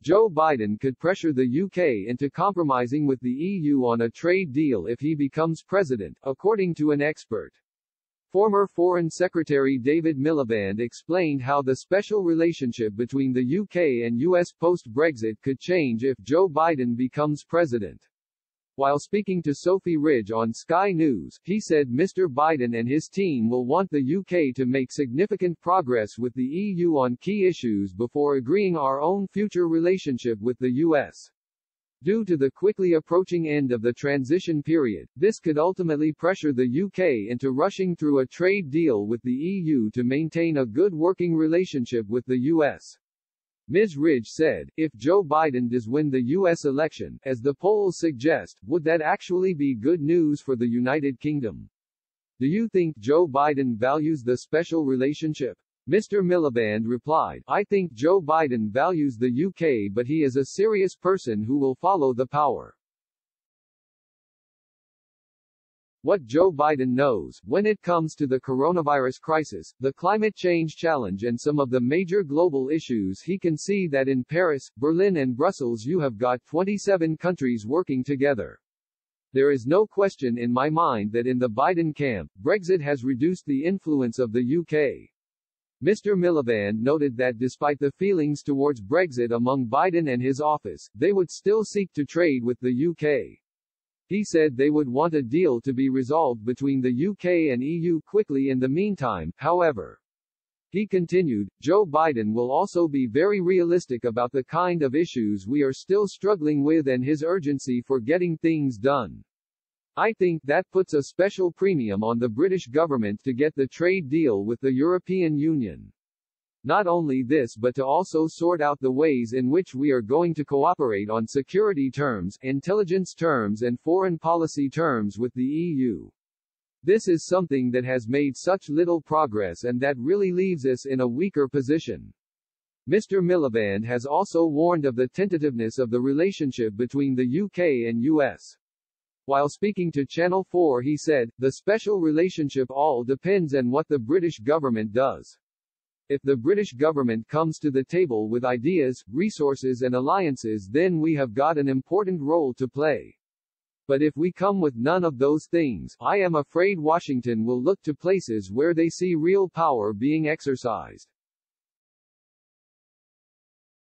Joe Biden could pressure the UK into compromising with the EU on a trade deal if he becomes president, according to an expert. Former Foreign Secretary David Miliband explained how the special relationship between the UK and US post-Brexit could change if Joe Biden becomes president. While speaking to Sophie Ridge on Sky News, he said Mr. Biden and his team will want the UK to make significant progress with the EU on key issues before agreeing our own future relationship with the US. Due to the quickly approaching end of the transition period, this could ultimately pressure the UK into rushing through a trade deal with the EU to maintain a good working relationship with the US. Ms. Ridge said, if Joe Biden does win the U.S. election, as the polls suggest, would that actually be good news for the United Kingdom? Do you think Joe Biden values the special relationship? Mr. Miliband replied, I think Joe Biden values the UK, but he is a serious person who will follow the power. What Joe Biden knows, when it comes to the coronavirus crisis, the climate change challenge and some of the major global issues, he can see that in Paris, Berlin and Brussels you have got 27 countries working together. There is no question in my mind that in the Biden camp, Brexit has reduced the influence of the UK. Mr. Miliband noted that despite the feelings towards Brexit among Biden and his office, they would still seek to trade with the UK. He said they would want a deal to be resolved between the UK and EU quickly in the meantime, however. He continued, Joe Biden will also be very realistic about the kind of issues we are still struggling with and his urgency for getting things done. I think that puts a special premium on the British government to get the trade deal with the European Union. Not only this but to also sort out the ways in which we are going to cooperate on security terms, intelligence terms and foreign policy terms with the EU. This is something that has made such little progress and that really leaves us in a weaker position. Mr. Miliband has also warned of the tentativeness of the relationship between the UK and US. While speaking to Channel 4 he said, the special relationship all depends on what the British government does. If the British government comes to the table with ideas, resources and alliances, then we have got an important role to play. But if we come with none of those things, I am afraid Washington will look to places where they see real power being exercised.